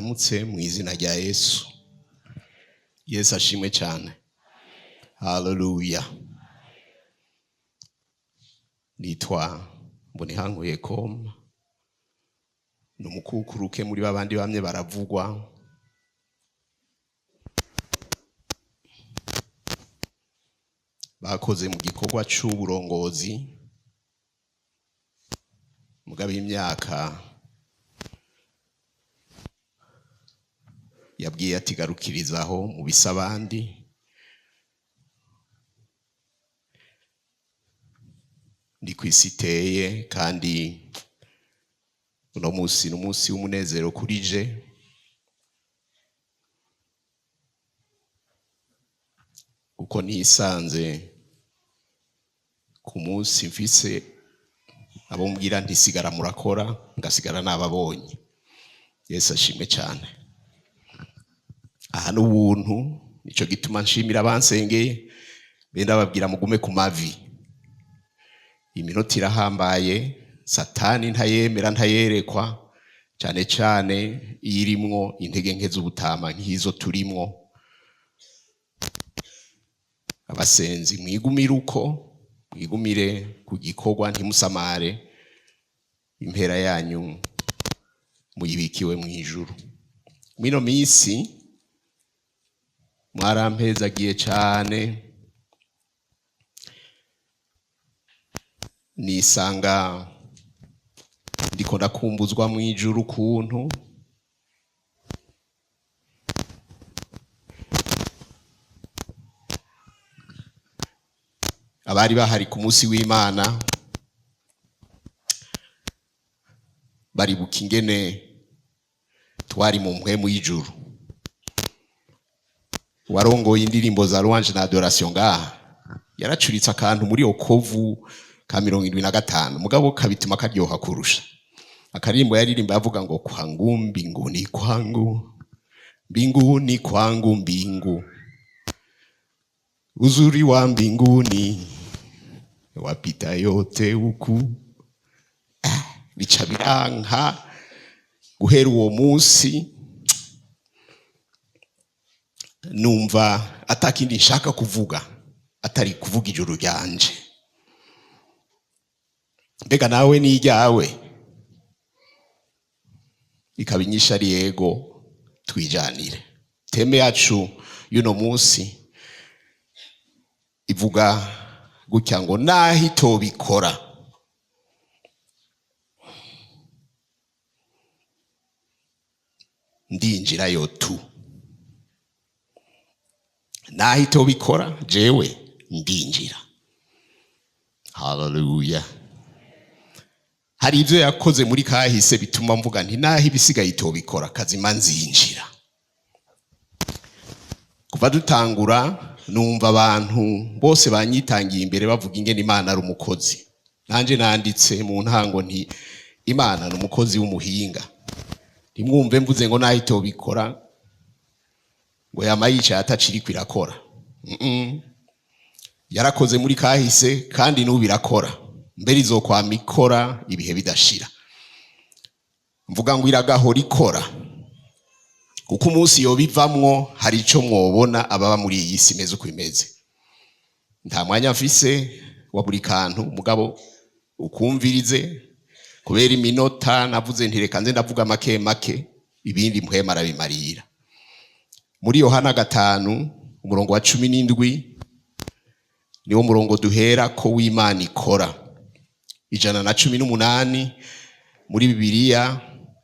ndabaramutse mu izina rya Yesu. Yesu ashimwe cyane. Haleluya. Nitwa Mbonihankuye Koma. Numukukuruke muri babandi bamye baravugwa. Bakoze mu gikorwa c'uburongozi. Mugabe imyaka yabwiye ati garukirizaho mu bisabandi. Ndi kwisiteye kandi uno munsi n'umunsi w'umunezero kuri je. Uko nisanze ku munsi mfise abo mbwira ntisigara murakora ngasigara nababonye. Yesu ashimwe cyane. Aha n'ubuntu nico gituma nshimira abansengeye benda babwira mugume ku mavi. Iminota irahambaye, Satani ntayemera ntayerekwa cyane cyane irimwo intege nke z'ubutama nk'izo turimwo. Abasenzi mwigumire uko, mwigumire ku gikorwa ntimusamare, impera yanyu muyibikiwe mu ijuru. Mwino minsi mwarampezagiye cyane, nisanga ndiko ndakumbuzwa mu ijuru kuntu abari bahari ku munsi w'Imana baribuka ingene twari mu mpwemu y'ijuru. Warongoye indirimbo za louange na adoration ngaha yaracuritse akantu muri Okovu ka 75 mugabo kabituma karyoha kurusha. Akarimbo yaririmba yavuga ngo kwangu mbinguni kwangu, mbinguni kwangu mbingu, uzuri wa mbinguni wapita yote huku. Bica biranka guhera uwo munsi numva atakindi nshaka kuvuga atari kuvuga ijuru ryanje. Mbega nawe ni iryawe? Ikabinyisha ari yego, twijanire. Teme yacu yuno munsi ivuga gutya ngo naho itobikora ndinjirayo tu. Naho itobikora jewe ndinjira. Haleluya. Hari ivyo yakoze muri kahise bituma mvuga nti naho ibisigaye itobikora kazima nzinjira. Kuva dutangura numva abantu bose banyitangiye imbere bavuga ingene Imana ari umukozi. Nanje nanditse mu ntango nti Imana ni umukozi w'umuhinga. Ntimwumve mvuze ngo naho itobikora ngo yamayica ataciri kwirakora. Yarakoze muri kahise kandi n'ubu irakora. Mbere izokwama ikora ibihe bidashira. Mvuga ngo iragahora ikora. Kuko umunsi yobivamwo hari ico mwobona ababa muri iyi si meze uko imeze. Nta mwanya mfise wa buri kantu mugabo ukumvirize kubera iminota navuze ntireka nze ndavuga make make ibindi mpwema arabimarira. Muri Yohana 5 umurongo wa 17 niwo murongo duhera ko w'Imana ikora. 118 muri Bibiliya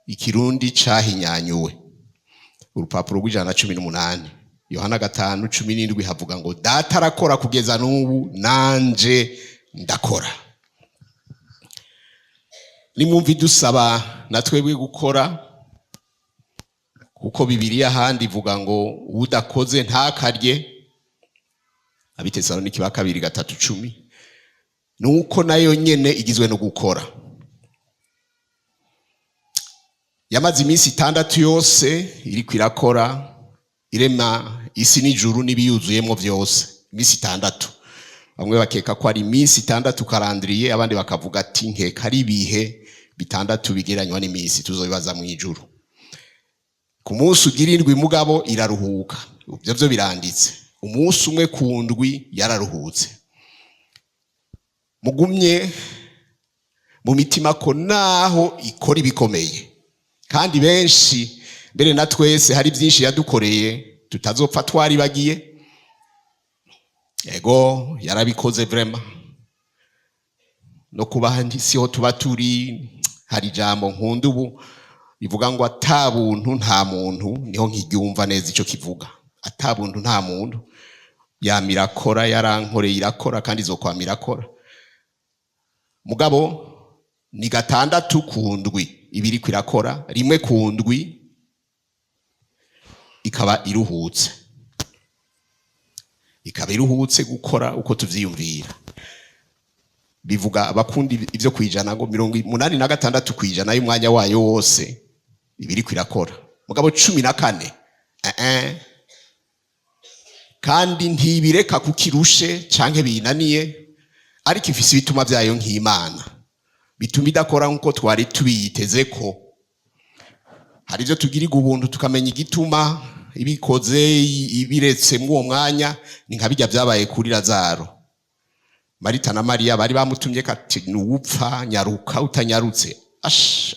ikirundi cahinyanyuwe. Urupapuro rw'118 Yohana 5:17 havuga ngo data arakora kugeza n'ubu nanje ndakora. Nimwumvi dusaba natwebwe gukora kuko Bibiliya handi ivuga ngo udakoze ntakarye. Abitesalonike 2:3-10 nuko nayo nyene igizwe no gukora. Yamaze iminsi 6 yose iri kwirakora irema isi n'ijuru n'ibiyuzuyemo byose. Iminsi 6 bamwe bakeka ko ari iminsi 6 karandiriye, abandi bakavuga ati nkeka ari ibihe bitandatu bigeranywa n'iminsi tuzobibaza mu ijuru. ku munsi ugira indwi mugabo iraruhuka. Ibyo biranditse. Umunsi umwe ku ndwi yararuhutse. Mugumye mu mitima ko naho ikora ibikomeye, kandi benshi mbere na twese hari byinshi yadukoreye tutazopfa twaribagiye. Ego yarabikoze vraiment. No kubaha siho tuba turi. Hari ijambo nkunda ubu bivuga ngo atabuntu nta muntu, niho nkiryumva neza ico kivuga. Atabuntu nta muntu. Yamirakora, yarankoreye irakora, kandi izokwamira akora. Mugabo ni 6 ku ndwi ibiri kwirakora, rimwe ku ndwi ikaba iruhutse. Ikaba iruhutse gukora uko tuvyiyumvira. Bivuga abakundi ivyo kwijana ngo 86 kwijana y'umwanya wayo wose ibiri kwirakora. Mugabo 14 kandi ntibireka kukirushe canke binaniye, ariko ifise bituma byayo nk'Imana bituma idakora nkuko twari tubiyiteze ko. Hari ivyo tugirirwa ubuntu tukamenya igituma ibikoze ibiretse mu mwanya. Ni nka bijya byabaye kuri Lazaro. Marita na Maria bari bamutumye kati nuwupfa nyaruka, utanyarutse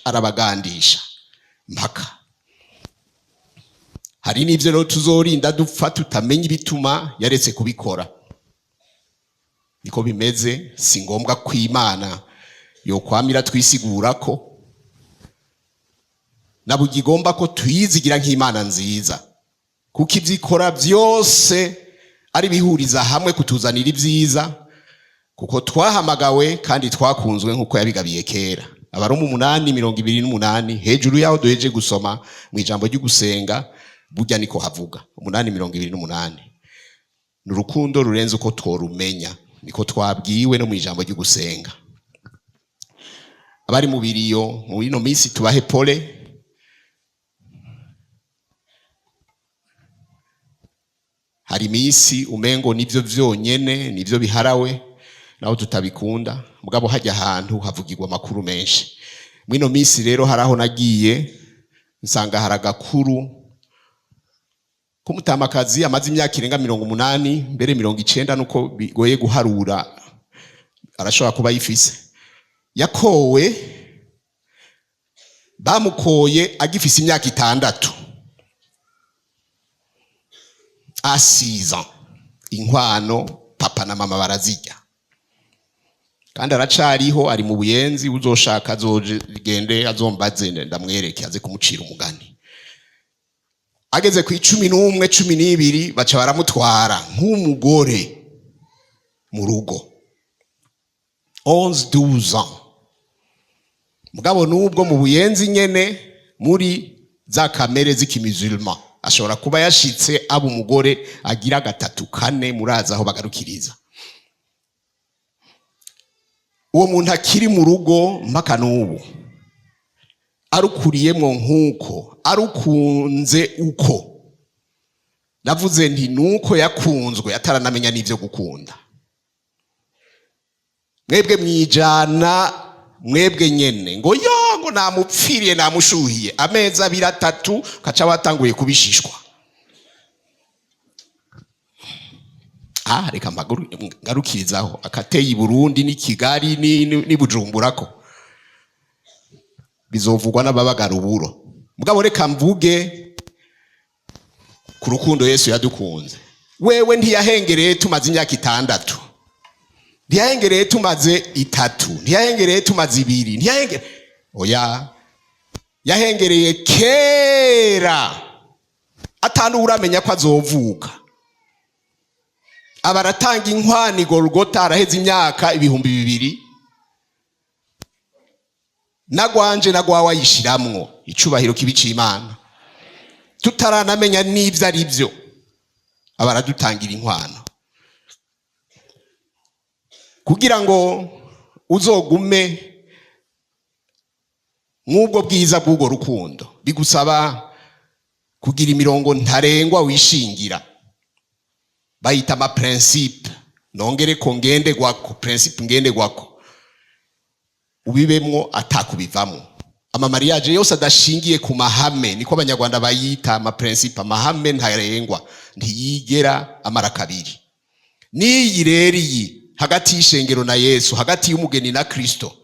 arabagandisha mpaka. Hari n'ivyo rero tuzorinda dupfa tutamenya ibituma yaretse kubikora. Niko bimeze. Si ngombwa ko Imana yo kwamira twisigura ko nabugigomba ko tuyizigira nk'Imana nziza, kuko ivyikora byose ari bihuriza hamwe kutuzanira ibyiza, kuko twahamagawe kandi twakunzwe nkuko yabigabiye kera. Abaroma 8:28 hejuru yaho duheje gusoma mu ijambo ryo gusenga, burya niko havuga 8:28. Nurukundo rurenze uko tworumenya, niko twabwiwe no mu ijambo ryo gusenga. Abari mu biriyo mu ino minsi tubahe pole. Hari minsi umengo nivyo vyonyene nivyo biharawe, naho tutabikunda. Mugabo hajya ahantu havugirwa makuru menshi. Mwino minsi rero haraho nagiye nsanga haragakuru kumutamakazi amaze imyaka irenga 80 mbere 90 nuko bigoye guharura, arashobora kuba yifise. Yakowe, bamukoye agifise imyaka 6. Asiza inkwano papa na mama barazijya, kandi aracariho, ari mu buyenzi. Uzoshaka azogende azombaze ndamwereke aze kumucira umugani. Ageze ku 11 12 baca baramutwara nk'umugore mu rugo 11-12 ans. Mugabo nubwo mu buyenzi nyene muri za kamere z'ikimizulma ashobora kuba yashitse abo umugore agira 3-4 muraza aho bagarukiriza. Uwo muntu akiri mu rugo mpaka n'ubu arukuriyemo nkuko arukunze uko. Navuze nti nuko yakunzwe ataranamenya n'ivyo gukunda. Mwebwe mwijana, mwebwe nyene ngo ngo namupfiriye namushuhiye amezi 2-3 kaca watanguye kubishishwa. Reka ngarukirizaho akateye i Burundi ni Kigali ni Bujumbura ko bizovugwa n'ababagara uburo. Mugabo reka mvuge ku rukundo Yesu yadukunze. Wewe ntiyahengereye tumaze imyaka 6, ntiyahengereye tumaze 3, ntiyahengereye tumaze 2, ntiyahengereye oya, yahengereye kera atanu uramenya ko azovuka. Abaratanga inkwani Golgota araheze imyaka 2000. Nagwanje nagwawa yishiramwo icubahiro kibici Imana. Tutaranamenya n'ivyo ari byo abaradutangira inkwano, kugira ngo uzogume nk'ubwo bwiza bw'ubwo rukundo. Bigusaba kugira imirongo ntarengwa wishingira, bayita ama principe. Nongere ko ngende gwako principe, ngende gwako ubibemwo atakubivamo. amamariage yose adashingiye ku mahame, niko abanyarwanda bayita amaprincipe, amahame ntarengwa, ntiyigera amara kabiri. N'iyi rero iyi hagati y'ishengero na Yesu, hagati y'umugeni na Kristo,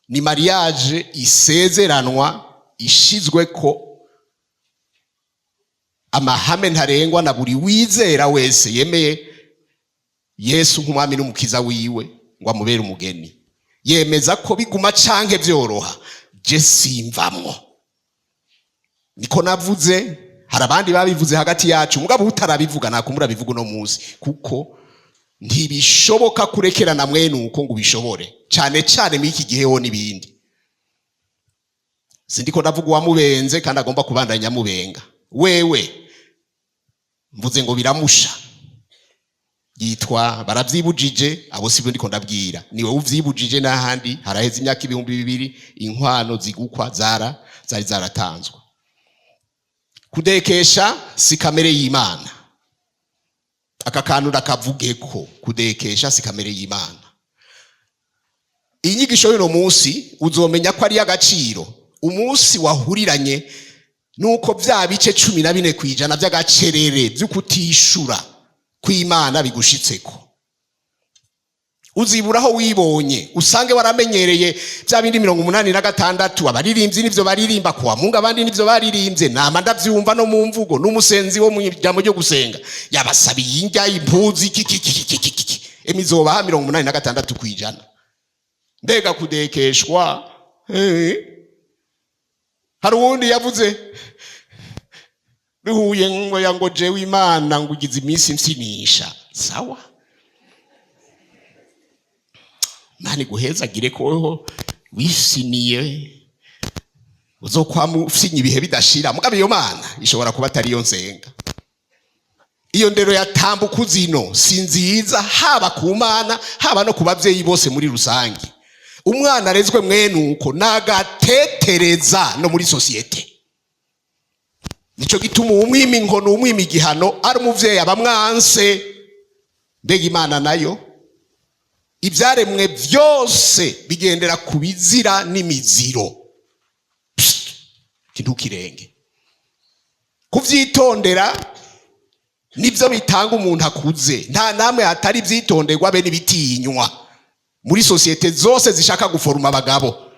ni mariage isezeranwa ishizwe ko amahame ntarengwa na buri wizera wese yemeye Yesu nk'umwami n'umukiza wiwe ngo amubere umugeni. Yemeza ko biguma canke vyoroha, je simvamwo. Niko navuze, hari abandi babivuze hagati yacu, mugabo utarabivuga nakumura bivuga no muzi, kuko ntibishoboka kurekerana mwene uko ngo ubishobore, cyane cyane muri iki gihe ho n'ibindi. Sindiko ndavuga wamubenze kandi agomba kubandanya mubenga. Wewe mvuze ngo biramusha, yitwa baravyibujije, abo sibyo ndiko ndabwira, niwe uvyibujije n'ahandi haraheze imyaka 2000 inkwano zigukwa zari zaratanzwe. Kudekesha si kamere y'Imana, aka kantu ndakavugeko, kudekesha si kamere y'Imana. Inyigisho y'uno munsi uzomenya ko ari y'agaciro umunsi wahuriranye nuko vya bice 14 kwijana by'agacerere by'ukutishura kw'Imana bigushitseko. Uziburaho wibonye, usange waramenyereye bya bindi 86 abaririmbyi nivyo baririmba kwa Mungu, abandi nivyo baririmbye, nama ndavyumva no mu mvugo n'umusenzi wo mu jambo ryo gusenga yabasabiye indya impuzi emizoba 86 kwijana. Mbega kudekeshwa hari uwundi yavuze bihuye ngo yango jewe Imana ngo ugize iminsi msinisha. Sawa, Mani guheza gire ko wisiniye uzokwamufinya ibihe bidashira. Mugabe iyo Mana ishobora kuba atari yo nsenga. Iyo ndero yatambuka uzino sinziza, haba ku Mana haba no ku bavyeyi bose muri rusangi. Umwana arezwe mwene uko nagatetereza no muri societe. Nico gituma umwimi inkono umwimi igihano ari umuvyeyi abamwanse. Mbega Imana nayo ivyaremwe vyose bigendera kubizira n'imiziro. Kintu kirenge kuvyitondera nivyo bitanga umuntu akuze. Nta namwe hatari vyitonderwa be n'ibitinywa muri societe zose zishaka guforuma abagabo.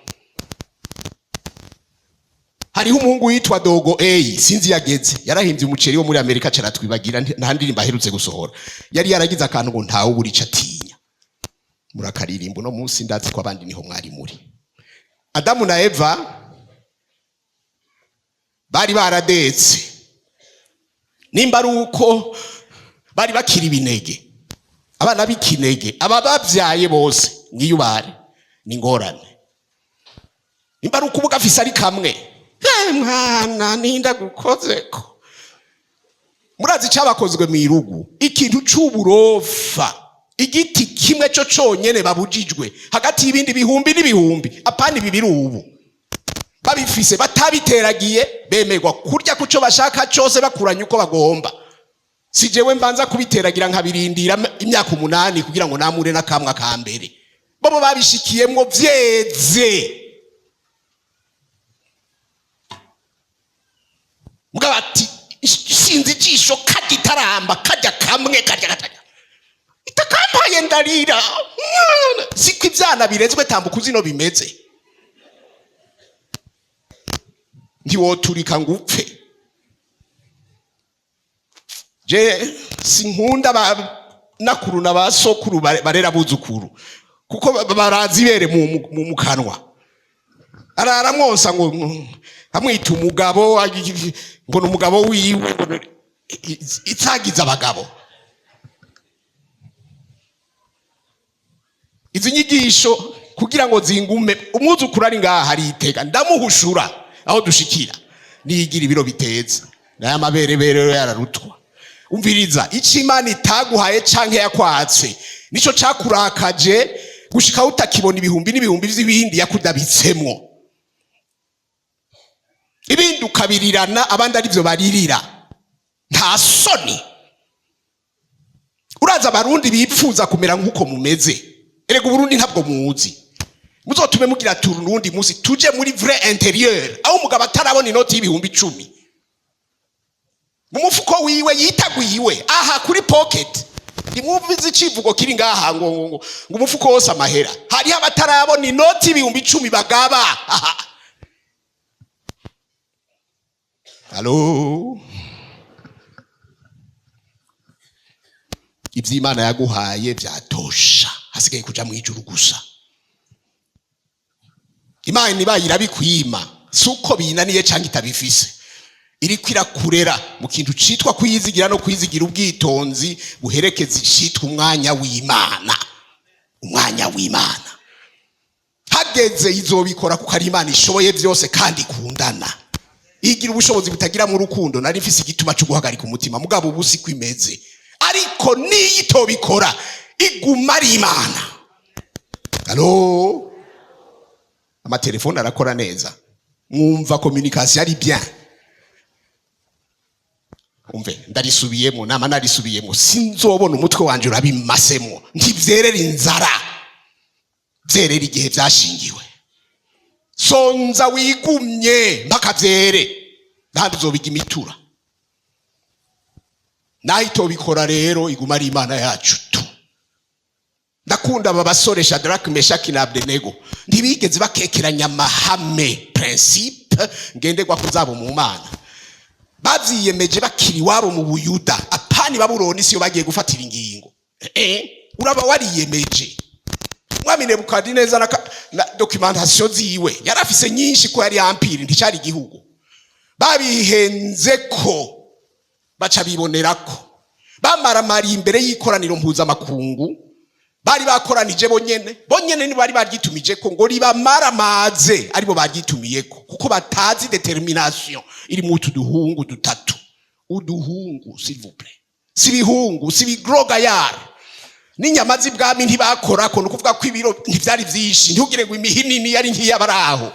Hariho umuhungu witwa Dogo A, sinzi yageze, yarahimbye umuceri wo muri Amerika caratwibagira, nta ndirimbo aherutse gusohora. Yari yaragize akantu ngo ntawe uburica atinya. Murakaririmbo no munsi ndazi ko abandi niho mwari muri. Adamu na Eva bari baradetse, nimba ari uko bari bakiri ibinege, abana b'ikinege, aba bavyaye bose ngiyubare ningorane. Nimba ari uko ubugafisa ari kamwe, mwana ninda gukozeko. Murazi cabakozwe mwirugu, ikintu c'uburofa, igiti kimwe cyo conyene babujijwe hagati y'ibindi bihumbi n'ibihumbi, apana bibiri ubu babifise batabiteragiye bemerwa kurya kuco bashaka cyose bakuranye uko bagomba. Sijewe mbanza kubiteragira nkabirindira imyaka 8 kugira ngo namure nakamwa ka mbere. Bobo babishikiyemwo vyeze. Mugabati sinzi jisho kagitaramba kajya kamwe kajya gatanya. Itakampaye ndarira. Siko ivyana birezwe tambuka uzino bimeze. Ntiwoturika ngupfe. Je sinkunda nakuru na basokuru barera buzukuru kuko barazi bere mu kanwa. Araramwonsa ngo amwita umugabo ngo numugabo wiwe itsagiza abagabo. Izi nyigisho kugira ngo zingume umwuzukuru ari ngaha hari iteka ndamuhushura aho dushikira nigira ibiro biteza naya maberebere yararutwa. Umviriza ico Imana itaguhaye canke yakwatse nico cakurakaje gushika utakibona ibihumbi n'ibihumbi vy'ibindi yakudabitsemwo. Ibindi ukabirirana abandi ari byo baririra. Nta soni. Uraza abarundi bipfuza kumera nkuko mumeze. Erega Burundi ntabwo muzi. muzotume mugira turu nundi munsi tuje muri vrai intérieur aho umugabo atarabona inoti y'ibihumbi 10 mu mufuko wiwe yitaguyiwe aha kuri pocket ndimwumviza icivugo kiri ngaha ngo umufuko wose amahera hari abatarabona inoti y'ibihumbi 10 bagaba aha. Halo ivy'Imana yaguhaye vyatosha hasigaye kuja mu ijuru gusa. Imana niba irabikwima suko binaniye cyangwa itabifise iri kwirakurera mu kintu citwa kwizigira no kwizigira ubwitonzi buherekeza citwa umwanya w'Imana. Umwanya w'Imana hageze izobikora kuko ari Imana ishoboye byose kandi ikundana igira ubushobozi butagira mu rukundo. Nari mfise igituma cyo guhagarika umutima mugabo ubusi kwimeze ariko niyitobikora iguma ari Imana. Halo amatelefone arakora neza mwumva communication ari bien umve ndarisubiyemo nama narisubiyemo sinzobona umutwe wanje urabimasemo ntivyerera inzara vyerera igihe vyashingiwe sonza wigumye mpakavyere ntabwo uzobiga imitura nahitobikora rero iguma ari Imana yacu tu. Ndakunda aba basore Shadrach Meshach na Abednego ntibigeze bakekeranya amahame principe ngenderwa kuzabo mu Mana bavyiyemeje bakiri wabo mu Buyuda apani Babuloni siyo bagiye gufatira ingingo uraba wariyemeje. Mwami Nebukadineza na documentation ziwe yarafise nyinshi ko yari empire nticari igihugu babihenze ko baca bibonerako bamaramari imbere y'ikoraniro mpuzamakungu bari bakoranije bonyene ni bari bagitumije ko ngo ribamaramaze aribo bagitumiyeko kuko batazi determination iri mu tuduhungu dutatu. Uduhungu s'il vous plaît si bihungu si bigroga yar n'inyama z'ibwami ntibakora ko nukuvuga ko ibiro ntivyari vyinshi ntugire ngo imihinini yari nk'iyabaraho.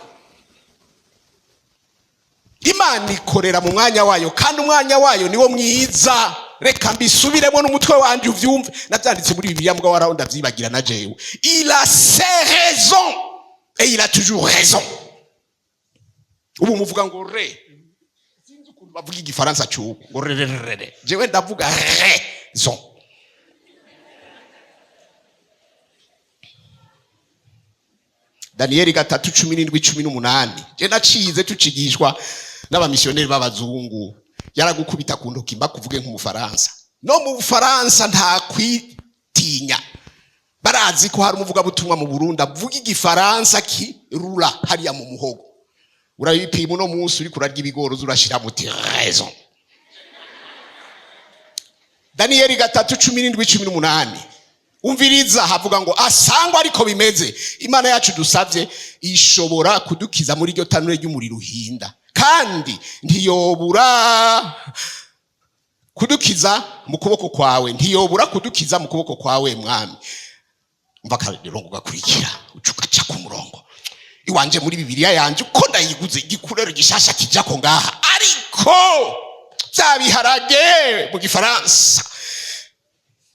Imana ikorera mu mwanya wayo kandi umwanya wayo niwo mwiza. Reka mbisubiremo n'umutwe wanje uvyumve navyanditse muri Bibiliya mbwa waraho ndavyibagira na jewe. Il a ses raisons et il a toujours raison. Ubu muvuga ngo re sinzi ukuntu bavuga igifaransa cyuko ngo re jewe ndavuga raison. Danieli 3:17-18 je nacize tucigishwa n'abamissionnaire b'abazungu yaragukubita ku ntoki mbakuvuge nk'umufaransa no mu Bufaransa nta kwitinya barazi ko hari umuvuga butumwa mu Burundi avuga igifaransa kirura hariya mu muhogo urabipima no munsi uri kurarya ibigoro urashira muti raison. Danieli 3:17-18 umviriza havuga ngo asangwa ariko bimeze Imana yacu dusavye ishobora kudukiza muri ryo tanure ry'umuriro uhinda kandi ntiyobura kudukiza mu kuboko kwawe ntiyobura kudukiza mu kuboko kwawe mwami. Mbaka rero ngakurikira ucukaca ku murongo iwanje muri Bibiliya yanje uko ndayiguze igikurero gishasha kijako ngaha ariko byabiharage mu Gifaransa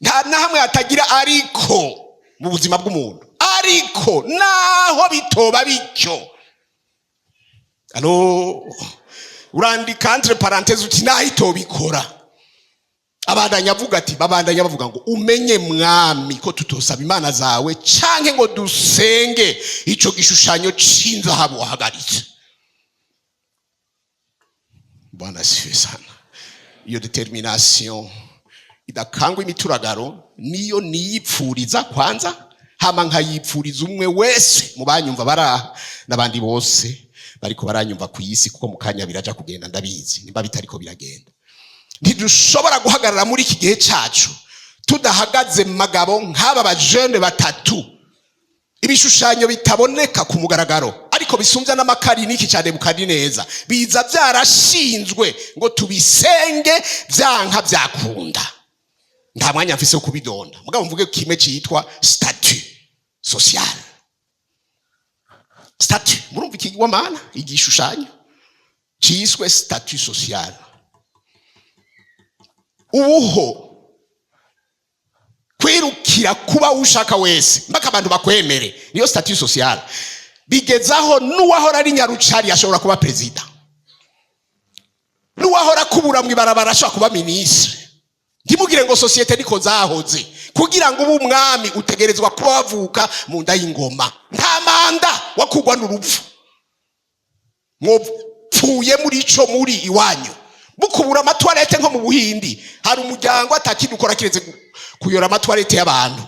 nta nahamwe atagira ariko mu buzima bw'umuntu ariko naho bitoba bityo. Alo urandika entre parenthèses uti nahito bikora abandanya avuga ati babandanya bavuga ngo umenye mwami ko tutosaba imana zawe canke ngo dusenge ico gishushanyo c'inzahabu wahagaritse. Bwana sifiwe sana. Iyo determination idakangwa imituragaro niyo niyipfuriza kwanza hama nkayipfuriza umwe wese mu banyumva bara nabandi bose bariko baranyumva ku isi kuko mukanya biraja kugenda ndabizi nimba bitariko biragenda. Ntidushobora guhagarara muri iki gihe cacu tudahagaze magabo nk'aba bajene batatu ibishushanyo bitaboneka ku mugaragaro ariko bisumbya n'amakari niki cyane Nebukadineza biza byarashinzwe ngo tubisenge byanka byakunda. Nta mwanya mfise kubidonda mugabo mvuge kimwe cyitwa statut social. Statut murumva iki wamana igishushanyo cyiswe statut social. Ubuho kwirukira kuba ushaka wese mpaka abantu bakwemere, niyo statut social. Bigezaho n'uwahora ari nyarucari ashobora kuba president, n'uwahora kubura mu ibarabara ashobora kuba ministre. Ntimugire ngo societe niko zahoze. Kugira ngo ubu umwami utegerezwa kuba wavuka mu nda y'ingoma, nta manda wakugwa n'urupfu. Mwopfuye muri ico muri iwanyu mukubura amatwarete nko mu Buhindi, hari umuryango atakindi ukora kiretse kuyora amatwarete y'abantu.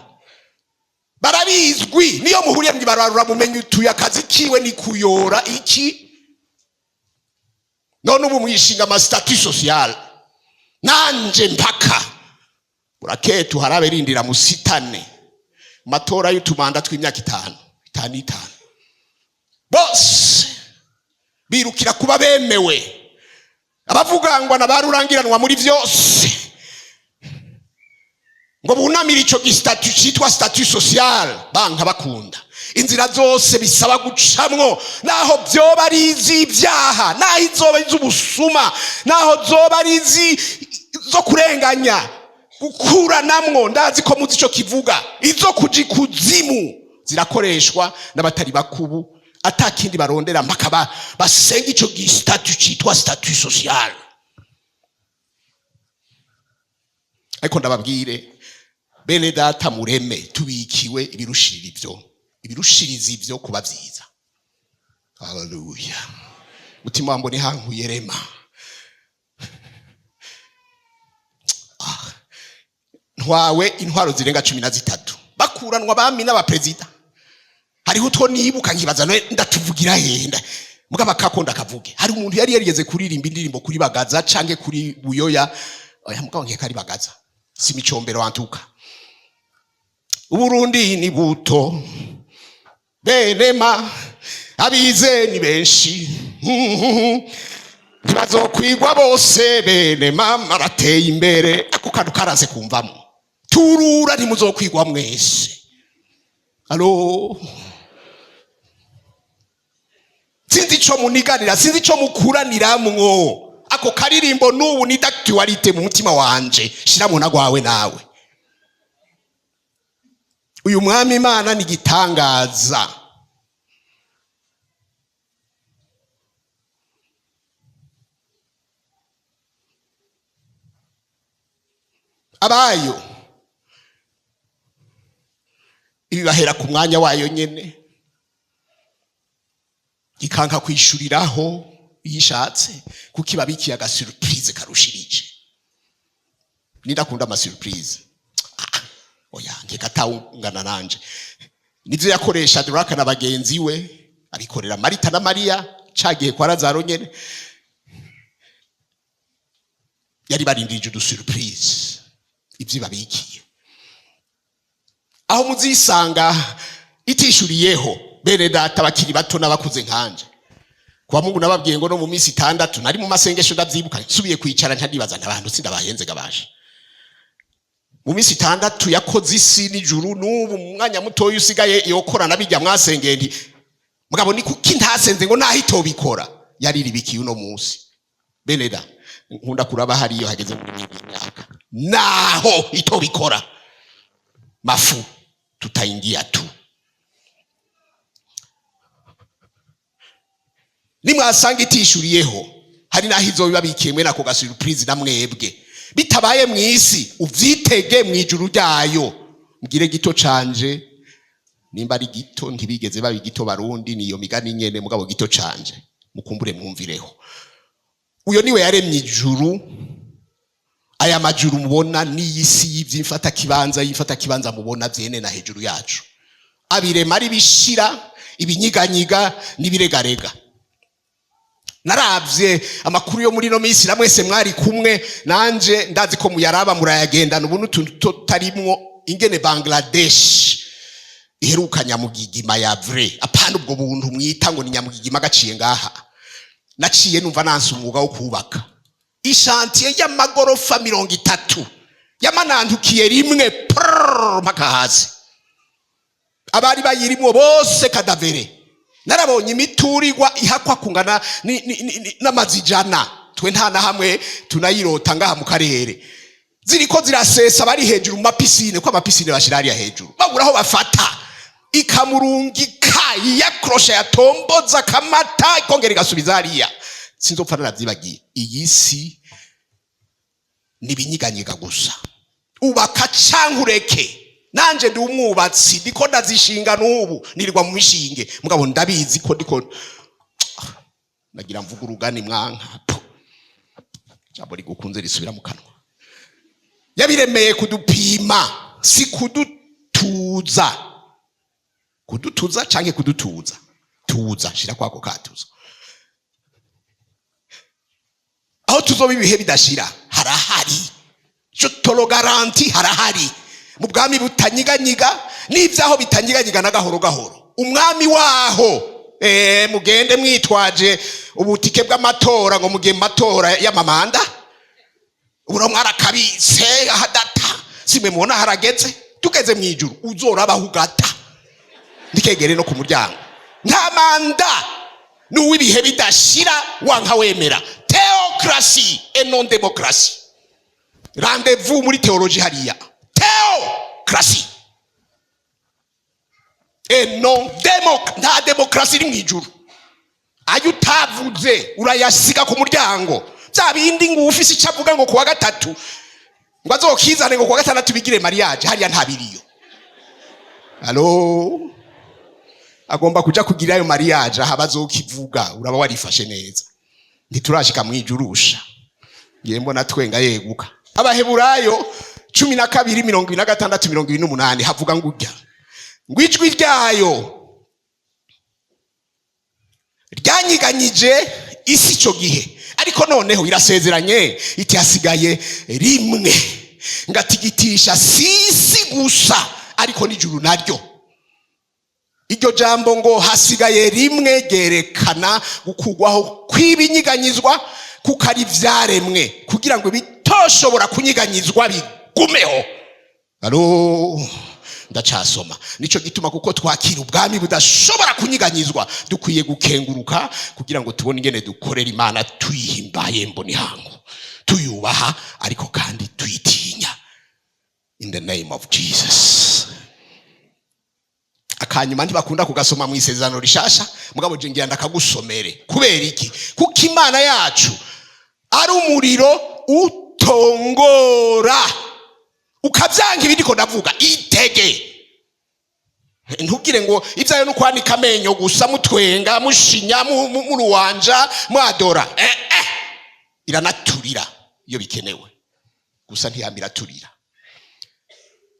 Barabizwi, niyo muhuriye mu ibarabara mumenye utuye akazi kiwe ni kuyora iki. None ubu mwishinga ama statut social. Nanje mpaka buraketu harabe rindira musitane matora y'utumanda tw'imyaka 5 bose birukira kuba bemewe, abavugangwa nabarurangiranwa muri vyose ngo bunamira ico statut citwa statut social. Banka bakunda inzira zose bisaba gucamwo, naho vyoba ari iz'ivyaha, naho izoba iz'ubusuma, naho zoba ari zo kurenganya, gukuranamwo. Ndazi ko muzi ico kivuga, izo kuji kuzimu zirakoreshwa n'abatari bakubu, atakindi barondera mpaka basenga ico statut citwa statut social. Ariko ndababwire bene data mureme, tubikiwe ibirushiriza ivyo kuba vyiza. Haleluya. Mutima wangu ni hankuye rema. Ntwawe intwaro zirenga 13 bakuranwa abami n'abaprezida. Hariho utwo nibuka nkibaza ndatuvugira henda mugaba kakonda kavuge. Hari umuntu yari yarigeze kuririmba indirimbo kuri Bagaza canke kuri Buyoya, oya mugabo nke kari Bagaza, si micombero antuka. Uburundi ni buto benema, abize ni benshi, ntibazokwigwa bose benema marateye imbere. Ako kantu karaze kumvamo, turura ntimuzokwigwa mwese. Alo, sinzi ico muniganira, sinzi ico mukuraniramwo. Ako karirimbo n'ubu ni d'actualité mu mutima wanje, shiramo nagwawe nawe. Uyu mwami Imana ni gitangaza. Abayo ibibahera ku mwanya wayo nyene, ikanka kwishuriraho yishatse kuko ibabikiye aga surprise karushirije. Nidakunda ama surprise. Oya ngeka taungana nanje. Nivyo yakoresha Duraka na bagenzi we, abikorera Marita na Maria cagiye kwa Lazaro nyene. Yari barindirije du surprise ivyo babikiye. Aho muzisanga itishuriyeho bene data bakiri bato nabakuze nkanje. Kwa Mungu nababwiye ngo no mu minsi 6 nari mu masengesho ndavyibuka, nsubiye kwicara ntandibaza ntabantu sindabahenze gabaje. Mu minsi 6 yakoze isi n'ijuru, n'ubu mwanya mutoyi usigaye yokora nabijya mwasengende. Mugabo ni kuki ntasenze ngo nahito bikora. Yari ribikiye uno munsi. Beneda nkunda kuraba hariyo hageze muri myaka. Naho ito bikora. Mafu tutaingia tu. Nimwasanga itishuriyeho, hari nahizo bibabikiye mwe nako ga surprise na mwebwe. Bitabaye mwisi uvyitege mwijuru ryayo. Mugire gito canje, nimba ari gito ntibigeze babi gito Barundi, niyo migani nyene mugabo gito canje mukumbure mwumvireho. Uyo niwe yaremye ijuru, aya majuru mubona n'iyisi y'ivyimfata kibanza mubona vyene na hejuru yacu. Abirema ari bishira, ibinyiganyiga nibiregarega. Naravye amakuru yo muri no minsi namwese mwari kumwe nanje ndazi ko muyaraba murayagenda n'ubuntu tutarimwo ingene Bangladesh iheruka nyamugigima ya vrai. Apana ubwo buntu mwita ngo ni nyamugigima gaciye ngaha. Naciye numva nansi umwuga wo kubaka ishantiye y'amagorofa 30 yamanantukiye rimwe mpaka hasi. Abari bayirimwo bose kadavere. Narabonye imiturirwa ihakwa kungana n'amazijana. Twe nta na hamwe tunayirota ngaha mu karere. ziriko zirasesa bari hejuru mu mapisine, ko amapisine bashira hariya hejuru, babura aho bafata, ikamurungika yakrosha yatomboza kamata ikongera igasubiza hariya. Sinzopfa naravyibagiye. Iyi si nibinyiganyiga gusa. Ubaka canke ureke. Nanje ndi umwubatsi ndiko ndazishinga n'ubu nirirwa mu mishinge, mugabo ndabizi ko ndiko nagira mvuga urugani mwanka jambo rigukunze risubira mu kanwa. Yabiremeye kudupima, si kudutuza. Kudutuza canke kudutuza? Tuza, shira kwako katuza. Aho tuzoba ibihe bidashira harahari, je te lo garanti, harahari. Mu bwami butanyiganyiga n'ivyaho bitanyiganyiga na gahoro gahoro. Umwami waho mugende mwitwaje ubutike bw'amatora ngo mugiye matora y'amamanda, uburo mwarakabise ahadata, simwe mubona harageze, tugeze mwijuru uzorabaho ugata ndikegere no ku muryango. Nta manda n'uwibihe bidashira wanka wemera. Theocracy et non démocratie. Rendez-vous muri théologie hariya. Theocracy et non nta démocratie iri mwijuru. Ayo utavuze urayasiga ku muryango. Bya bindi ngo ufise icavuga ngo kuwa gatatu ngo azokizane ngo kuwa gatandatu bigire mariage, hariya ntabiriyo. Allo, agomba kuja kugira ayo mariage aha bazokivuga, uraba warifashe neza. Ntiturashika mwijurusha. Ngiye mbona twenga yeguka. Abaheburayo 12:26-28 havuga ngujya ngo ijwi ryayo ryanyiganyije isi cyo gihe, ariko noneho irasezeranye iti hasigaye rimwe ngatigitisha sisi gusa, ariko n'ijuru naryo. Iryo jambo ngo hasigaye rimwe gerekana gukugwaho kwibinyiganyizwa kukari vyaremwe kugira ngo bitoshobora kunyiganyizwa bigumeho. Alo, ndacasoma. Nico gituma kuko twakira ubwami budashobora kunyiganyizwa dukwiye gukenguruka kugira ngo tubone ingene dukorera Imana tuyihimbaye mboni hangu, tuyubaha ariko kandi tuyitinya. In the name of Jesus. Akanyuma ntibakunda kugasoma mu isezerano rishasha, mugabo je ngira ndakagusomere. Kubera iki? Kuko Imana yacu ari umuriro utongora. Ukavyanka ibidiko ndavuga itege. Ntugire ngo ivyayo no kwanika amenyo gusa mutwenga mushinya muruwanja mwadora. Iranaturira iyo bikenewe. Gusa ntiyambira turira.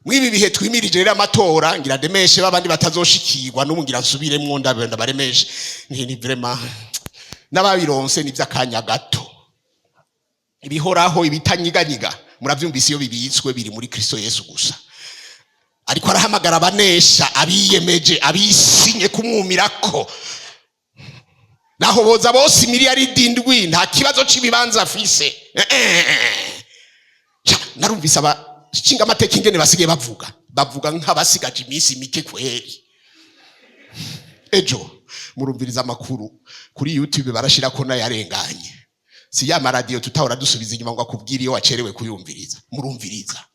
Mwibi bihe twimirije rero amatora ngira demeshe babandi batazoshikirwa n'umungira nsubiremwo ndabaremeshe. Ni vraiment nababironse ni vy'akanya gato. Ibihoraho ibitanyiganyiga muravyumvise iyo bibitswe biri muri Kristo Yesu gusa. Ariko arahamagara abanesha abiyemeje abisinye kumwumirako. Naho boza bose miliyaridi 7 nta kibazo c'ibibanza afise. Narumvise Shinga amateka ingene basigaye bavuga nk'abasigaje iminsi mike kweri. Ejo murumviriza amakuru kuri YouTube barashira ko nayarenganye. Si ya radio tutahora dusubiza inyuma ngo akubwira iyo wacerewe kuyumviriza. Murumviriza.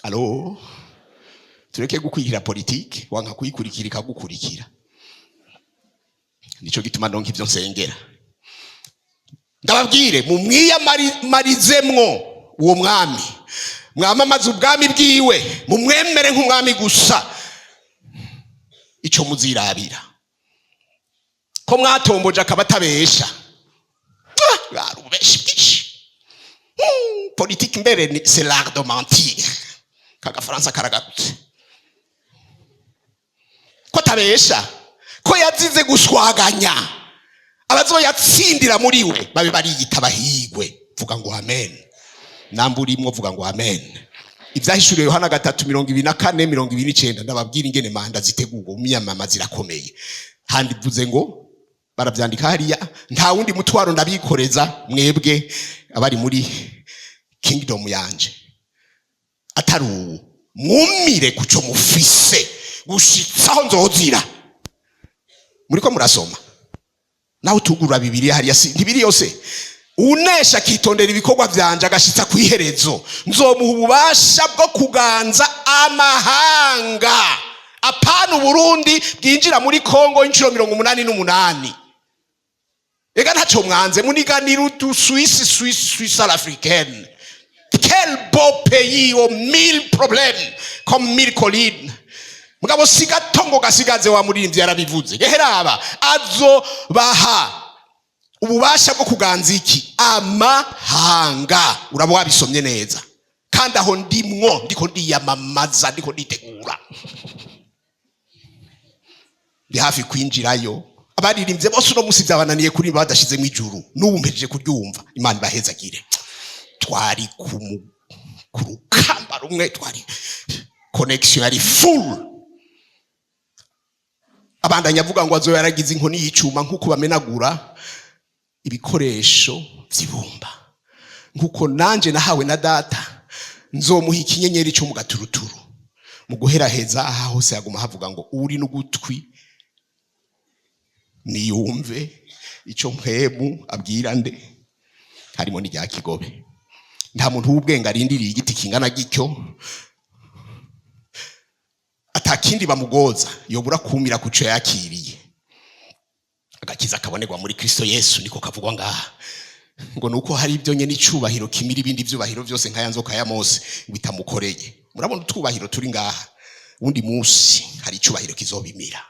Allo, tureke gukwirira politike wanka kuyikurikira ikagukurikira. Nico gituma ndonka ivyo nsengera. Ndababwire mu mwiyamarizemwo uwo mwami, mwamamaza ubwami bwiwe, mumwemere nk'umwami gusa. Ico muzirabira ko mwatomboje akabatabesha. Arubeshi bishi. Politique mbere ni c'est l'art de mentir. Kaga Fransa karagutse. Ko tabesha, ko yazize gushwaganya. Abazoyatsindira muri we babe bariyita bahigwe. Vuga ngo amen. Namburimwo vuga ngo amen. Ivyahishuriye Yohana 3:24-29 ndababwira ingene manda zitegurwa umyamama zirakomeye. Handi vuze ngo baravyandika hariya nta wundi mutwaro ndabikoreza mwebwe abari muri kingdom yanje atari mwumire kuco mufise gushitsaho nzozira. Muriko murasoma naho tugura Bibiliya hariya ntibiri yose unesha akitondera ibikorwa vyanje agashitsa kwiherezo nzomuha ububasha bwo kuganza amahanga. Apana Burundi bwinjira muri Kongo inshuro 88. Ega ntaco mwanze muniganira du Suisse à l'africaine. Quel beau pays aux 1000 problèmes comme 1000 collines. Mugabo sigatongo gasigaze wa muririmbyi yarabivuze. Geheraba azo baha ububasha bwo kuganza iki amahanga. Urabo wabisomye neza. Kandi aho ndimwo ndiko ndiyamamaza ndiko nditegura. Ndi hafi kwinjirayo. Abaririmbye bose no musi byabananiye kuri badashize mu ijuru. N'ubu mpejeje kuryumva. Imana bahezagire. Twari kurukamba rumwe twari connection yari full. Abandanya avuga ngo azo yaragize inkoni y'icuma nkuko bamenagura ibikoresho vy'ibumba. Nkuko nanje nahawe na data nzomuha ikinyenyeri cyo mu gaturuturu. Mu guheraheza aha hose yaguma havuga ngo uri n'ugutwi niyumve ico mpemu abwira nde. Harimo n'irya Kigobe. Nta muntu w'ubwenge arindiriye igiti kingana gityo atakindi bamugoza yobura kumira kuco yakiriye. Agakiza kabonerwa muri Kristo Yesu niko kavugwa ngaha. Ngo nuko hari ibyo nyene icubahiro kimira ibindi vyubahiro byose nka yanzoka ya Mose bitamukoreye. Murabona utubahiro turi ngaha. Undi munsi hari icubahiro kizobimira.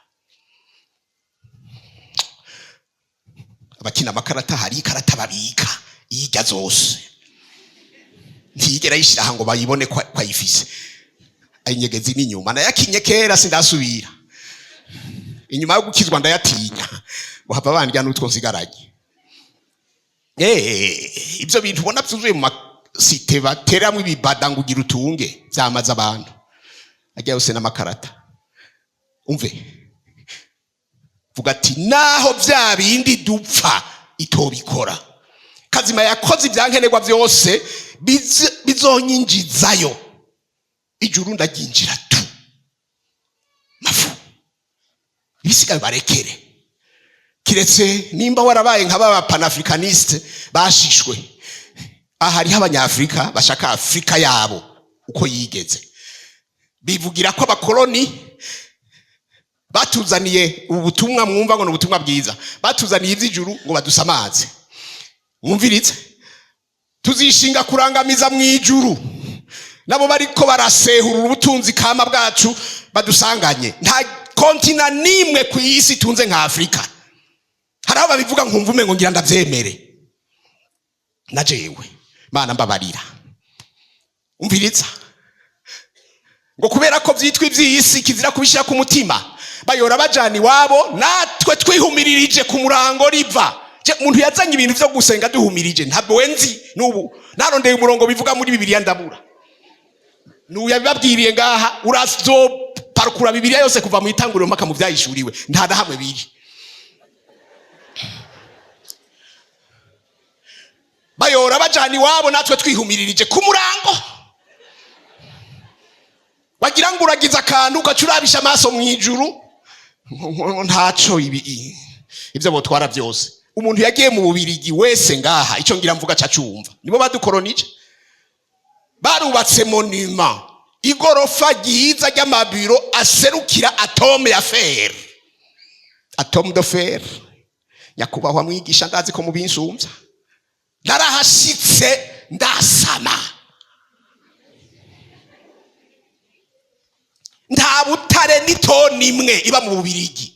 Abakina amakarata hari ikarata babika ijya zose. Ntigera yishiraha ngo bayibone kwa ifise. Ayinyegezi n'inyuma na yakinye kera sindasubira. Inyuma yo gukizwa ndayatinya. Ngo hava bandya n'utwo nsigaranye. Ibyo bintu ubona byuzuye mu site bateramwe ibibada ngo ugira utunge byamaza abantu. Ajya yose n'amakarata. Umve. Vuga ati naho vya bindi dupfa itobikora. Kazima yakoze ibyankenerwa byose bizonyinjizayo. Ijuru ndaginjira tu. Mafu. Ibisigaye barekere. Kiretse nimba warabaye nk'aba panafricaniste bashishwe. Ahari abanyafrika bashaka Afrika yabo uko yigeze. Bivugira ko abakoloni batuzaniye ubutumwa mwumva ngo n'ubutumwa bwiza. Batuzaniye ivy'ijuru ngo badusamaze. Mwumviritse? Tuzishinga kurangamiza mu ijuru. Nabo bariko barasehura ubutunzi kama bwacu badusanganye. Nta kontina nimwe ku isi tunze nka Afrika. Haraho babivuga nkumvume ngo ngira ndavyemere. Najewe Mana mbabarira. Umviritsa? Ngo kubera ko vyitwa ivy'isi kizira kubishira ku mutima. Bayora bajani wabo natwe twihumiririje ku murango riva. Je muntu yazanye ibintu byo gusenga duhumirije ntabwo wenzi nubu narondeye umurongo bivuga muri Bibiliya ndabura. Nuyabibabwiriye ngaha urazo parukura Bibiliya yose kuva mu itanguriro mpaka mu vyayishuriwe nta nahamwe biri. Bayora bajani wabo natwe twihumiririje ku murango. Wagira ngo uragiza akantu ukacurabisha amaso mu ijuru. Ntaco ibi ivyo botwara byose. Umuntu yagiye mu Bubirigi wese ngaha ico ngira mvuga cacumva. Nibo badukolonije. Barubatse monument igorofa gihiza ry'amabiro aserukira atome ya fer. Atome de fer. Nyakubahwa mwigisha ndazi ko mubinsumvya. Narahashitse ndasama. Nta butare n'itoni imwe iba mu Bubirigi.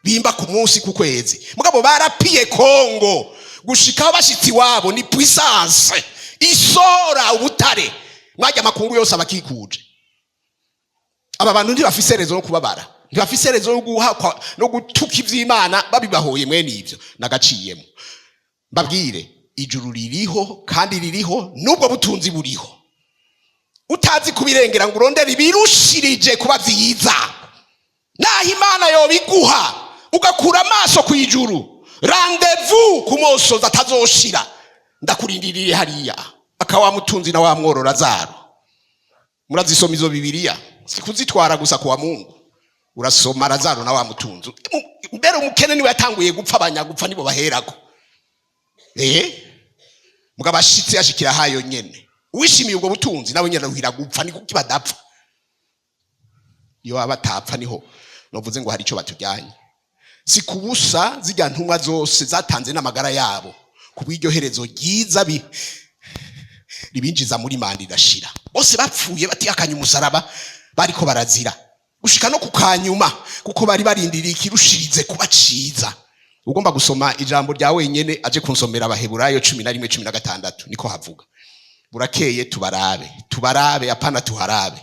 Bimba ku munsi ku kwezi. Mugabo barapiye Kongo gushikaho bashitsi wabo ni puissance isora ubutare. Mwajya makungu yose abakikuje. Aba bantu ndi bafise rezo no kubabara. Ndi bafise rezo yo guha no gutuka ivy'Imana babibahoye mwene ivyo nagaciyemo. Mbabwire ijuru ririho kandi ririho nubwo butunzi buriho. Utazi kubirengera ngo urondere ibirushirije kuba vyiza. Naho Imana yobiguha ugakura amaso ku ijuru. Rendez-vous ku moso zatazoshira. Ndakurindiriye hariya. Akawa mutunzi na wa mworo Lazaro. Murazisoma izo Bibiliya. Sikuzitwara gusa kwa Mungu. Urasoma Lazaro na wa mutunzi. Mbere umukene niwe yatanguye gupfa abanyagupfa nibo baherako. mugabo ashitse yashikira hayo nyene wishimiye ubwo butunzi nawe nyene ruhira gupfa niko kibadapfa iyo abatapfa niho novuze ngo hari ico batujyanye si kubusa zijya ntumwa zose zatanze n'amagara yabo kubw'iryo herezo ryiza ribinjiza muri manda idashira bose bapfuye batiyakanye umusaraba bariko barazira gushika no kukanyuma kuko bari barindiriye ikirushirize kuba ciza. Ugomba gusoma ijambo rya wenyene aje kunsomera Abaheburayo 11:16 niko havuga. Burakeye tubarabe apana tuharabe.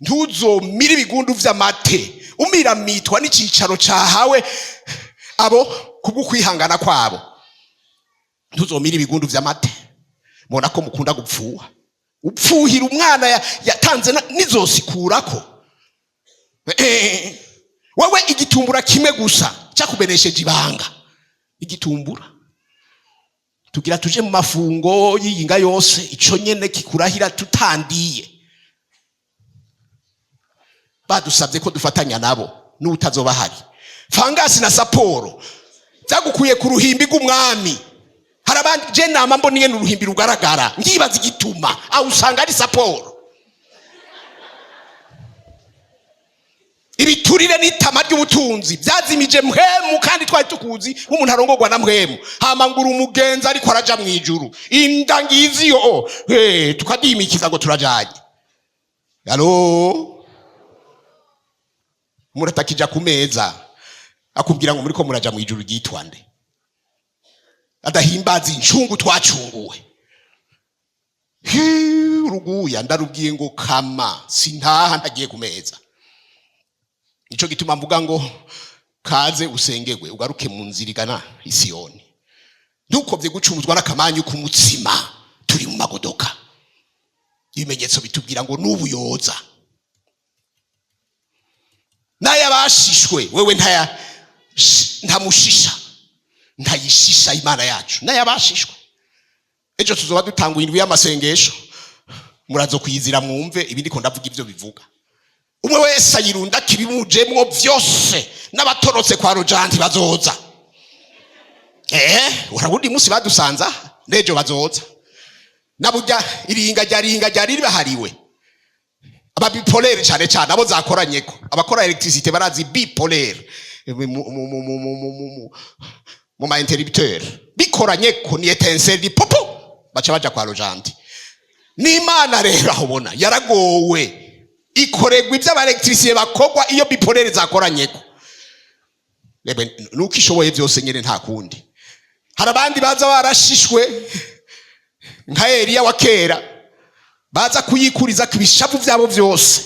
Ntuzomira ibigundu vy'amate umiramitwa n'icicaro cahawe abo kubwo kwihangana kwabo. Ntuzomira ibigundu vy'amate mubona ko mukunda gupfuha upfuhira umwana yatanze nizosikurako wewe igitumbura kimwe gusa cyakubenesheje ibanga igitumbura tugira tuje mu mafungo yiyinga yose ico nyene kikurahira tutandiye badusabye ko dufatanya nabo n'utazoba hari fangasi na saporo zagukuye ku ruhimbi rw'umwami harabandi je nama mboniye n'uruhimbi rugaragara ngibaza igituma aho usanga ari saporo ibiturire n'itama ry'ubutunzi byazimije mpwemu kandi twari tukuzi nk'umuntu arongorwa na mpwemu hamangura umugenzi ariko araja mu ijuru inda ngiziyo tukadimikiza ngo turajanye allo muratakija ku meza akubwira ngo muriko muraja mu ijuru ryitwande adahimbaza incungu twacunguwe uruguya ndarubwiye ngo kama sintaha ntagiye ku meza. Nico gituma mvuga ngo kaze usengerwe ugaruke mu nzira igana Isiyoni ntukovye gucumuzwa n'akamanyu ku mutsima turi mu magodoka. Ibimenyetso bitubwira ngo n'ubuyoza nayabashishwe wewe ntamushisha ntayishisha Imana yacu nayabashishwe. Ejo tuzoba dutanguye indwi y'amasengesho murazo kuyizira mwumve ibindi ko ndavuga ivyo bivuga. Umwe wese ayirunda kibimujemwo vyose n'abatorotse kwa Rojanti bazoza. Urabundi musi badusanza nejo bazoza. Naburya iringa ryari bahariwe. Aba bipolaire cyane cyane abo zakoranyeko. Abakora electricité barazi bipolaire. Mu ma interrupteur. Bikoranyeko ni étincelle popo baca baja kwa Rojanti. N'Imana rero ahobona yaragowe. Ikoregwa iby'abaelectricien bakogwa iyo bipolaire zakoranyeko. Nuko ishoboye byose nyene nta kundi. Harabandi baza barashishwe nka Eliya wa kera baza kuyikuriza kubishavu byabo byose.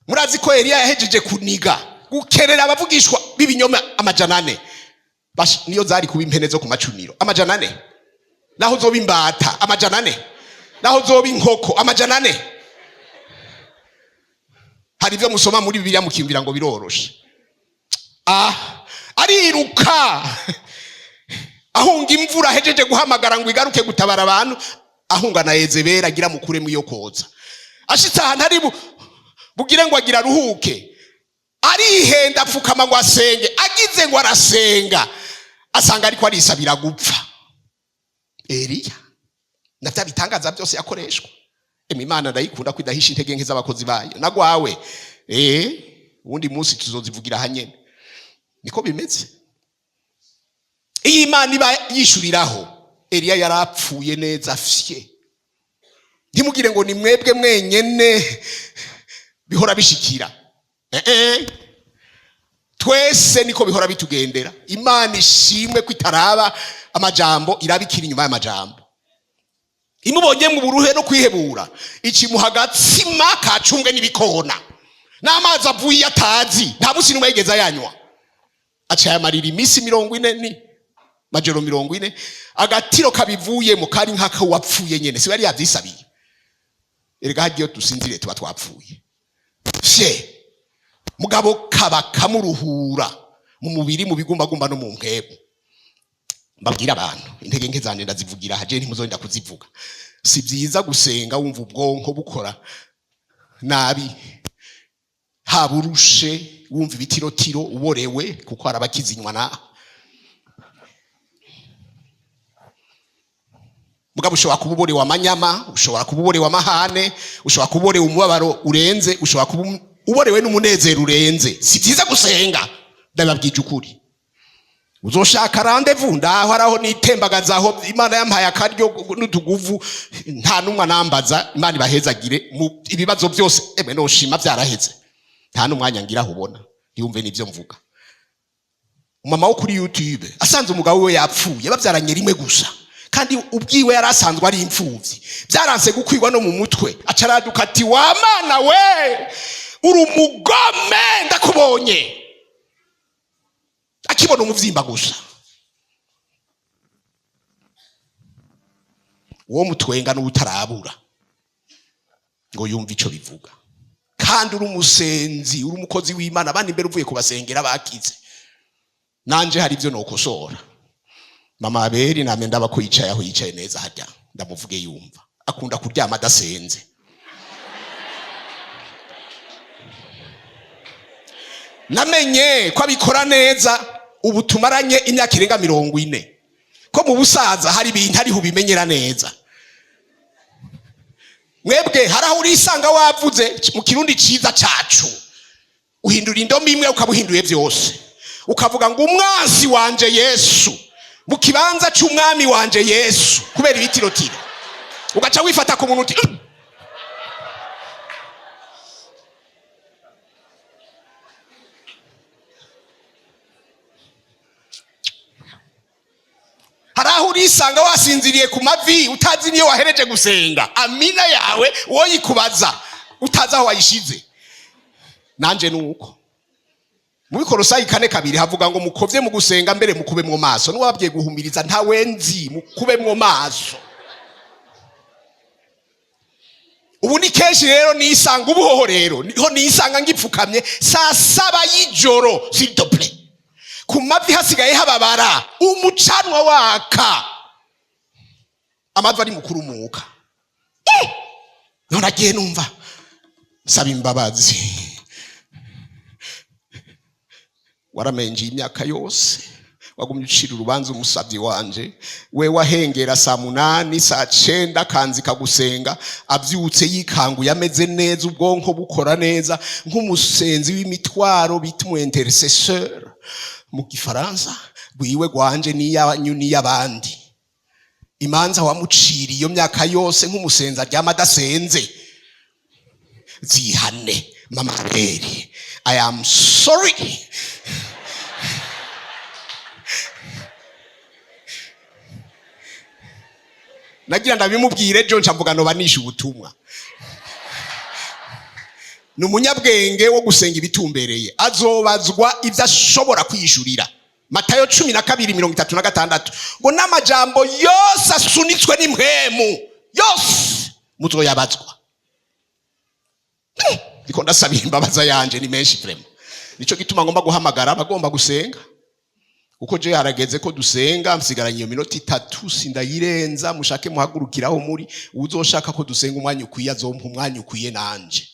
Murazi ko Eliya yahejeje kuniga gukerera abavugishwa bibinyoma 400 niyo zari kuba impene zo ku macuniro 400 naho zoba imbata 400 naho zoba inkoko 400. Hari ibyo musoma muri Bibiliya mukimvira ngo biroroshe. Ariruka ahunga imvura hejeje guhamagara ngo igaruke gutabara abantu ahunga na Yezebeli agira mukure mu yo koza ashitse ahantu ari bugire ngo agira ruhuke arihenda apfukama ngo asenge agize ngo arasenga asanga ariko arisabira gupfa. Eliya navya bitangaza byose yakoreshwa. Imana ndayikunda kwidahisha intege nke z'abakozi bayo nagwawe ubundi munsi tuzozivugira hanyene niko bimeze. Iyi Imana iba yishuriraho Eliya yarapfuye neza afye. Ntimugire ngo ni mwebwe mwenyene bihora bishikira twese niko bihora bitugendera. Imana ishimwe kwitaraba amajambo irabikira inyuma y'amajambo. Imubonye mu buruhe no kwihebura ikimuha agatsima kacunge n'ibikona n'amazi avuye atazi nta busi n'umwe yigeza yanywa aca yamarira imisi 40 majoro 40 agatiro kabivuye mu kari nkaka wapfuye nyene si bari yavyisabiye. Erega hagiye tusinzire tuba twapfuye mugabo kaba kamuruhura mu mubiri mu bigumbagumba no mu nkebo. Mbabwira abantu intege nke zanje ndazivugira haje ntimuzonda kuzivuga. Si byiza gusenga wumva ubwonko bukora nabi haburushe wumva ibitirotiro uborewe kuko arabakizinywa na mugabo ushobora kuba uborewe amanyama, ushobora kuba uborewe amahane, ushobora kuba uborewe umubabaro urenze, ushobora kuba uborewe n'umunezero urenze. Si byiza gusenga, ndababwije ukuri. Uzoshaka rendezvous ndaho araho nitembagaza aho Imana yampaye akaryo n'utuguvu, nta numwe nambaza, Imana ibahezagire mu ibibazo byose. Emwe no shima byaraheze, nta numwanya ngira hubona yumve nivyo mvuga. Umama wo kuri YouTube asanze umugabo we yapfuye, bavyaranye rimwe gusa, kandi ubwiwe yarasanzwe ari imfuvyi, byaranse gukwirwa no mu mutwe, acaraduka ati wa mana we uri umugome ndakubonye, akibona umuvyimba gusa. Uwo mutwenga n'ubutarabura ngo yumve ico bivuga, kandi uri umusenzi, uri umukozi w'Imana, abandi imbere uvuye kubasengera bakize. Nanje hari ivyo nokosora. Mama Abeli namye ndaba ko yicaye aho yicaye neza harya, ndamuvuge yumva, akunda kuryama adasenze. Namenye ko abikora neza ubu tumaranye imyaka irenga 40, ko mu busaza hari ibintu ariho bimenyera neza. Mwebwe haraho urisanga wavuze mu kirundi ciza cacu, uhindura indomi imwe ukabuhinduye vyose, ukavuga ngo umwansi wanje Yesu mu kibanza cy'umwami wanje Yesu, kubera ibitirotiro ugaca wifata ku muntu uti haraho urisanga wasinziriye ku mavi utazi niyo wahereje gusenga, amina yawe uwo yikubaza utazi aho wayishize. Nanje nuko mu Kolosai 4:2 havuga ngo mukovye mu gusenga mbere mukube mu maso, n'uwabwiye guhumiriza nta wenzi mukube mu maso. Ubu ni kenshi rero nisanga ubuhoho rero niho nisanga ngipfukamye saa 7 y'ijoro, s'il te plaît, ku mavi hasigaye hababara, umucanwa waka, amavi ari mukuru umuka. None agiye numva saba imbabazi, waramenje imyaka yose, wagumye ucira urubanza umusavyi wanje, we wahengera saa 8 saa 9 kanzi kagusenga, avyutse yikanguye ameze neza, ubwonko bukora neza, nk'umusenzi w'imitwaro bita mu intercesseur mu Gifaransa, bwiwe gwanje niyanyu niyabandi. Imanza wamuciriye iyo myaka yose nk'umusenzi aryama adasenze, zihane. Mama Abeli, I am sorry. Nagira ndabimubwire ejo ncamvuga no banisha ubutumwa. Numunyabwenge wo gusenga ibitumbereye azobazwa ivyo ashobora kwishurira. Matayo 12:36 ngo n'amajambo yose asunitswe n'impwemu yose muzoyabazwa. Ndiko ndasabira imbabaza yanje ni menshi vrema. Nico gituma ngomba guhamagara abagomba gusenga, uko je harageze ko dusenga, msigaranye iyo minota 3 sindayirenza, mushake muhagurukiraho muri, uzoshaka ko dusenga umwanya ukwiye azompa umwanya ukwiye nanje.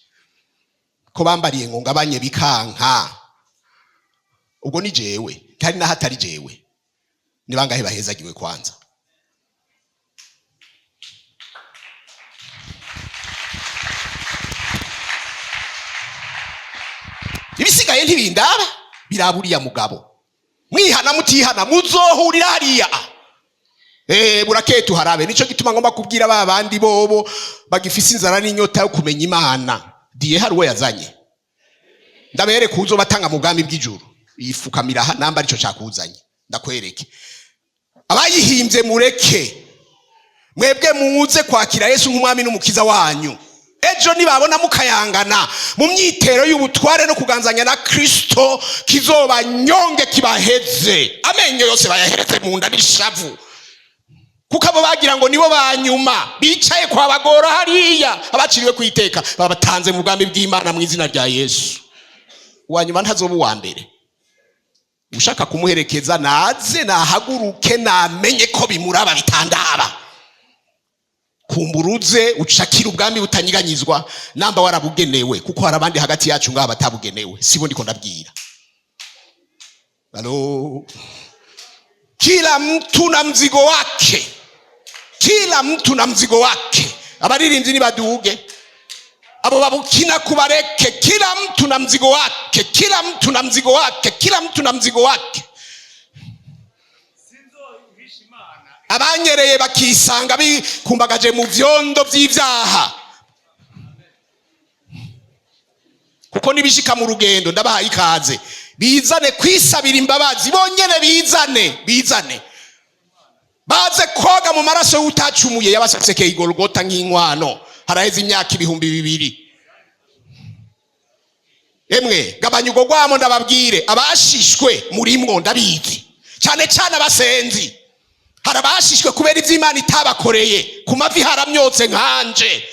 Ko bambariye ngo ngabanye bikanka, ubwo ni jewe kandi na hatari jewe, ni bangahe bahezagiwe kwanza. Ibisigaye ntibindaba, biraburiya mugabo. Mwihana mutihana muzohurira hariya. Buraketu harabe. Nico gituma ngomba kubwira babandi bobo bagifise inzara n'inyota yo kumenya Imana. Diye hari uwo yazanye. Ndabere kuzo batanga mu bwami bw'ijuru. Ifukamira namba arico cyakuzanye. Ndakwereke. Abayihimbye mureke. Mwebwe muze kwakira Yesu nk'umwami n'umukiza wanyu. Ejo nibabona mukayangana mu myitero y'ubutware no kuganzanya na Kristo, kizoba nyonge kibaheze, amenyo yose bayahereze mu nda n'ishavu, kuko abo bagira ngo nibo banyuma bicaye kwa bagora hariya, abaciriwe kwiteka babatanze mu bwami bw'Imana mu izina rya Yesu. Uwanyuma ntazoba uwa mbere. Ushaka kumuherekeza naze nahaguruke, namenye ko bimuraba bitandaba. Kumburuze ucakira ubwami butanyiganyizwa, namba warabugenewe, kuko hari abandi hagati yacu ngaha batabugenewe. Sibo ndiko ndabwira. Halo, kila mtu na mzigo wake, kila mtu na mzigo wake. Abaririmbyi nibaduge, abo babukina kubareke. Kila mtu na mzigo wake, kila mtu na mzigo wake, kila mtu na mzigo wake. Abanyereye bakisanga bikumbagaje mu vyondo vy'ivyaha, kuko nibishika mu rugendo ndabahaye ikaze. Bizane kwisabira imbabazi, bonyene bizane baze koga mu maraso y'utacumuye yabasekeye igorogota nk'inkwano haraheze imyaka 2000. Emwe gabanya ugo gwamo ndababwire, abashishwe murimwo ndabizi cyane cyane abasenzi. Harabashishwe kubera ivy'Imana itabakoreye, ku mavi haramyotse nkanje,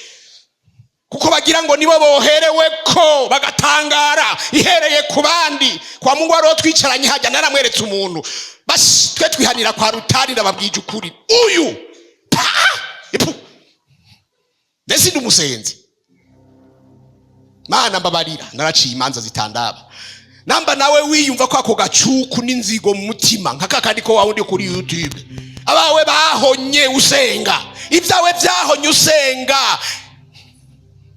kuko bagira ngo nibo boherewe ko bagatangara ihereye ku bandi. Kwa Mungu waro twicaranye hajya naramweretse umuntu basi twe twihanira kwa rutari ndababwije ukuri uyu ndetse ndumusenzi. Mana mbabarira, naraciye imanza zitandaba. Namba nawe wiyumva ko ako gacuku n'inzigo mu mutima nkaka kandi ko wawundi kuri YouTube, abawe bahonye usenga, ibyawe byahonye usenga,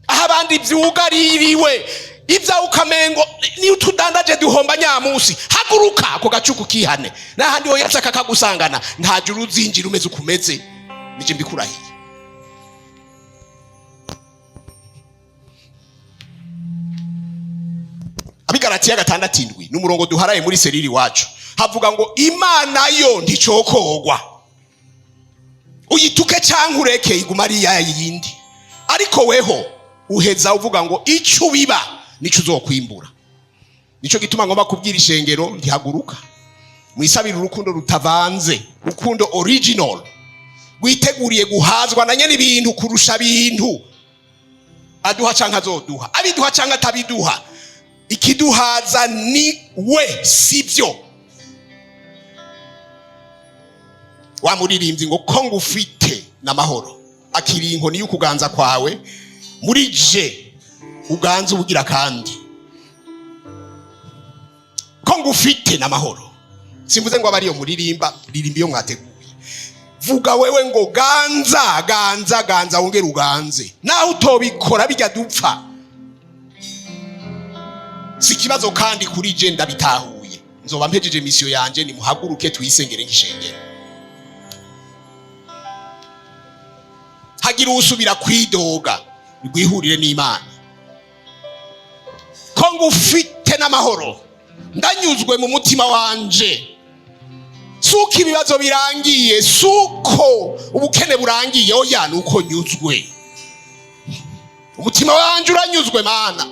abandi byugaririwe ibya ukamengo ni utudandaje duhomba nyamusi. Haguruka ako gacuku kihane, nahandi ho yataka kagusangana nta juru uzinjira umeze ukumeze. Nije mbikurahiye. Abigalatiya 6:7 n'umurongo duharaye muri seriri wacu havuga ngo Imana yo nticokogwa, uyituke canke ureke iguma ari yayindi, ariko weho uheza uvuga ngo icyo biba nico uzokwimbura. Nico gituma ngomba kubwira ishengero ntihaguruka, mwisabira urukundo rutavanze, urukundo original rwiteguriye guhazwa na nyene ibintu kurusha ibintu aduha canke azoduha, abiduha canke atabiduha. Ikiduhaza ni we, sivyo. Wa muririmbyi ngo ko ngufite n'amahoro, akiri inkoni y'ukuganza kwawe muri je uganza ubugira kandi. Ko ngufite n'amahoro simvuze ngo abari yo muririmba iyo mwateguye. Vuga wewe ngo ganza wongera uganze, naho utobikora bijya dupfa. Sikibazo kandi kuri je ndabitahuye, nzoba mpejeje mission yanje. Ni muhaguruke tuyisengere nk'ishengero. Hagira usubira kwidoga rwihurire n'Imana. Ko ngufite n'amahoro, ndanyuzwe mu mutima wanje. Suko ibibazo birangiye, suko ubukene burangiye, oya nuko nyuzwe. Umutima wanje uranyuzwe Mana.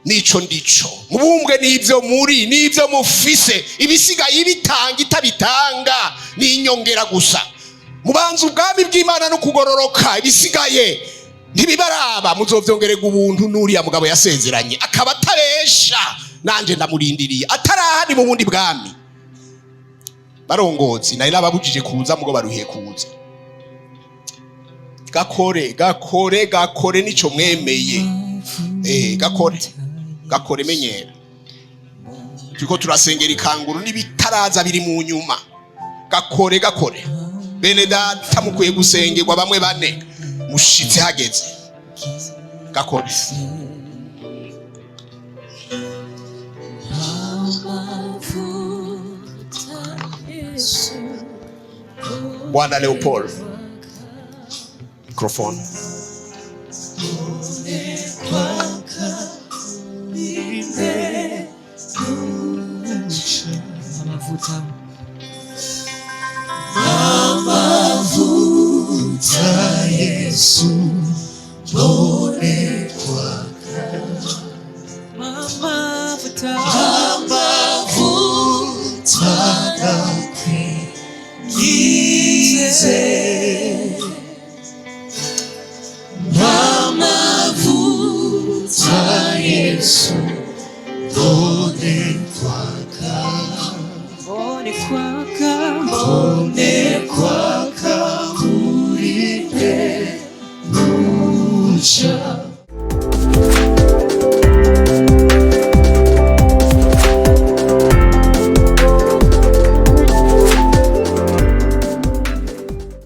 Nico ndico mubumbwe n'ivyo muri n'ivyo mufise, ibisigaye ibitanga itabitanga ni inyongera gusa. Mubanza ubwami bw'Imana no kugororoka, ibisigaye ntibibaraba. Muzovyongerega ubuntu n'uriya mugabo yasezeranye akaba atabesha, nanje ndamurindiriye atarahari mu bundi bwami. Barongozi nayo nababujije kuza mugo baruhiye kuza. Gakore nico mwemeye. Gakore menyera. Turiko turasengera ikanguru n'ibitaraza biri mu nyuma. Gakore bene data mukwiye gusengerwa bamwe bane mushitse hageze. Gakore Bwana Leopold microphone. Amavuta Yesu bone kwaka, amavuta nakwe gize, amavuta Yesu bone kwaka, bone kwaka.